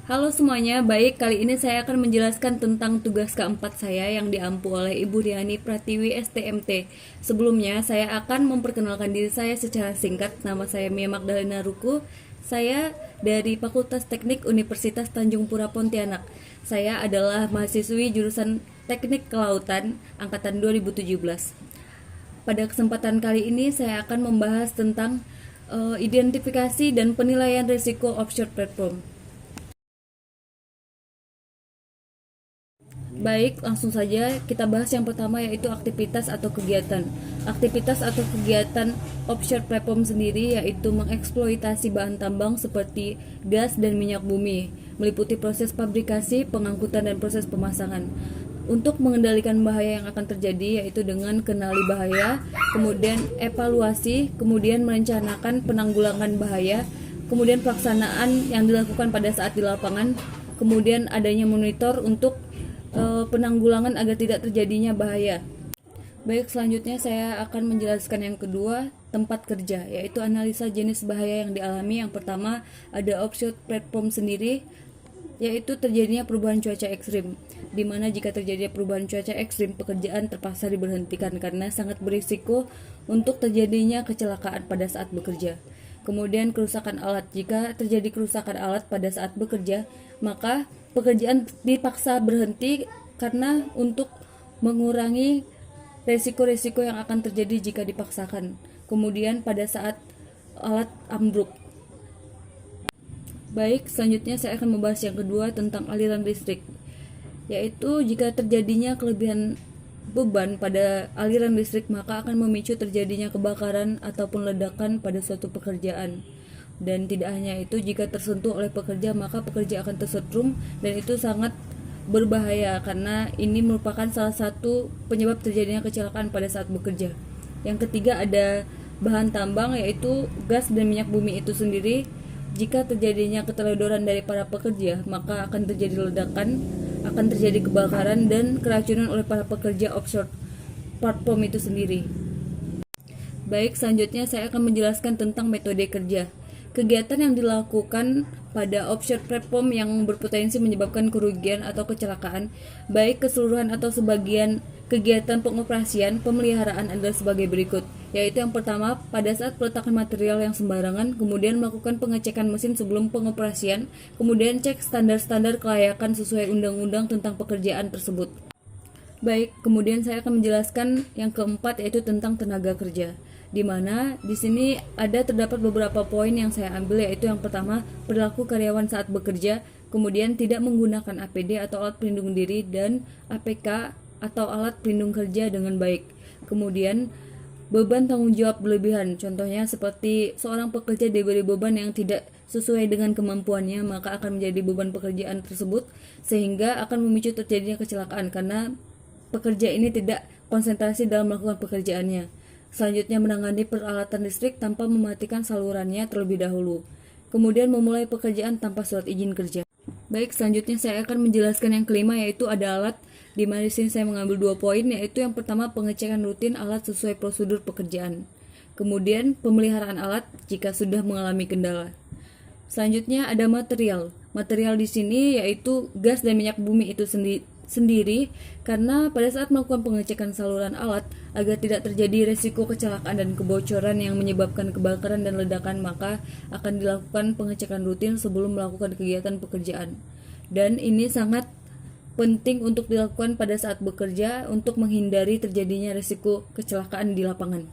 Halo semuanya, baik kali ini saya akan menjelaskan tentang tugas keempat saya yang diampu oleh Ibu Riani Pratiwi STMT. Sebelumnya, saya akan memperkenalkan diri saya secara singkat. Nama saya Mia Magdalena Ruku. Saya dari Fakultas Teknik Universitas Tanjung Pura Pontianak. Saya adalah mahasiswi jurusan Teknik Kelautan angkatan 2017. Pada kesempatan kali ini saya akan membahas tentang identifikasi dan penilaian risiko offshore platform. Baik, langsung saja kita bahas yang pertama yaitu aktivitas atau kegiatan. Aktivitas atau kegiatan offshore platform sendiri yaitu mengeksploitasi bahan tambang seperti gas dan minyak bumi, meliputi proses pabrikasi, pengangkutan dan proses pemasangan. Untuk mengendalikan bahaya yang akan terjadi yaitu dengan kenali bahaya, kemudian evaluasi, kemudian merencanakan penanggulangan bahaya, kemudian pelaksanaan yang dilakukan pada saat di lapangan, kemudian adanya monitor untuk penanggulangan agar tidak terjadinya bahaya. Baik, selanjutnya saya akan menjelaskan yang kedua, tempat kerja, yaitu analisa jenis bahaya yang dialami. Yang pertama, ada offshore platform sendiri, yaitu terjadinya perubahan cuaca ekstrim, di mana jika terjadi perubahan cuaca ekstrim, pekerjaan terpaksa diberhentikan karena sangat berisiko untuk terjadinya kecelakaan pada saat bekerja. Kemudian kerusakan alat, jika terjadi kerusakan alat pada saat bekerja, maka pekerjaan dipaksa berhenti karena untuk mengurangi resiko-resiko yang akan terjadi jika dipaksakan. Kemudian pada saat alat ambruk. Baik, selanjutnya saya akan membahas yang kedua tentang aliran listrik, yaitu jika terjadinya kelebihan beban pada aliran listrik maka akan memicu terjadinya kebakaran ataupun ledakan pada suatu pekerjaan. Dan tidak hanya itu, jika tersentuh oleh pekerja maka pekerja akan tersetrum dan itu sangat berbahaya karena ini merupakan salah satu penyebab terjadinya kecelakaan pada saat bekerja. Yang ketiga ada bahan tambang yaitu gas dan minyak bumi itu sendiri. Jika terjadinya keteledoran dari para pekerja, maka akan terjadi ledakan, akan terjadi kebakaran dan keracunan oleh para pekerja offshore platform itu sendiri. Baik, selanjutnya saya akan menjelaskan tentang metode kerja. Kegiatan yang dilakukan pada offshore platform yang berpotensi menyebabkan kerugian atau kecelakaan, baik keseluruhan atau sebagian kegiatan pengoperasian pemeliharaan adalah sebagai berikut, yaitu yang pertama, pada saat peletakan material yang sembarangan, kemudian melakukan pengecekan mesin sebelum pengoperasian, kemudian cek standar-standar kelayakan sesuai undang-undang tentang pekerjaan tersebut. Baik, kemudian saya akan menjelaskan yang keempat yaitu tentang tenaga kerja. Di mana di sini terdapat beberapa poin yang saya ambil, yaitu yang pertama, perilaku karyawan saat bekerja, kemudian tidak menggunakan APD atau alat pelindung diri dan APK atau alat pelindung kerja dengan baik. Kemudian beban tanggung jawab berlebihan, contohnya seperti seorang pekerja diberi beban yang tidak sesuai dengan kemampuannya, maka akan menjadi beban pekerjaan tersebut sehingga akan memicu terjadinya kecelakaan karena pekerja ini tidak konsentrasi dalam melakukan pekerjaannya. Selanjutnya menangani peralatan listrik tanpa mematikan salurannya terlebih dahulu. Kemudian memulai pekerjaan tanpa surat izin kerja. Baik, selanjutnya saya akan menjelaskan yang kelima yaitu ada alat. Di mana di sini saya mengambil 2 poin, yaitu yang pertama pengecekan rutin alat sesuai prosedur pekerjaan. Kemudian pemeliharaan alat jika sudah mengalami kendala. Selanjutnya ada material. Material di sini yaitu gas dan minyak bumi itu sendiri karena pada saat melakukan pengecekan saluran alat agar tidak terjadi resiko kecelakaan dan kebocoran yang menyebabkan kebakaran dan ledakan, maka akan dilakukan pengecekan rutin sebelum melakukan kegiatan pekerjaan. Dan ini sangat penting untuk dilakukan pada saat bekerja untuk menghindari terjadinya resiko kecelakaan di lapangan.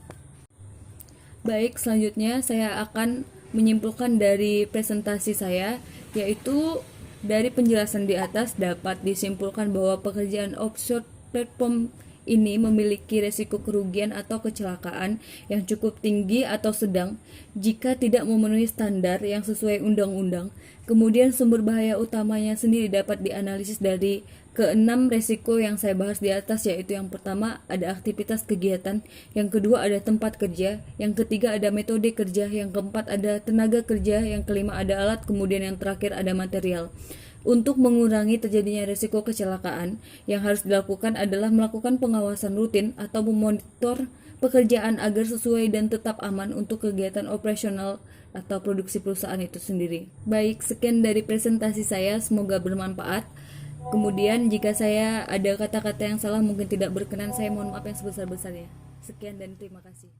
Baik, selanjutnya saya akan menyimpulkan dari presentasi saya, yaitu dari penjelasan di atas dapat disimpulkan bahwa pekerjaan offshore platform ini memiliki resiko kerugian atau kecelakaan yang cukup tinggi atau sedang jika tidak memenuhi standar yang sesuai undang-undang. Kemudian sumber bahaya utamanya sendiri dapat dianalisis dari keenam resiko yang saya bahas di atas, yaitu yang pertama ada aktivitas kegiatan, yang kedua ada tempat kerja, yang ketiga ada metode kerja, yang keempat ada tenaga kerja, yang kelima ada alat, kemudian yang terakhir ada material. Untuk mengurangi terjadinya risiko kecelakaan, yang harus dilakukan adalah melakukan pengawasan rutin atau memonitor pekerjaan agar sesuai dan tetap aman untuk kegiatan operasional atau produksi perusahaan itu sendiri. Baik, sekian dari presentasi saya, semoga bermanfaat. Kemudian jika saya ada kata-kata yang salah mungkin tidak berkenan, saya mohon maaf yang sebesar-besarnya. Sekian dan terima kasih.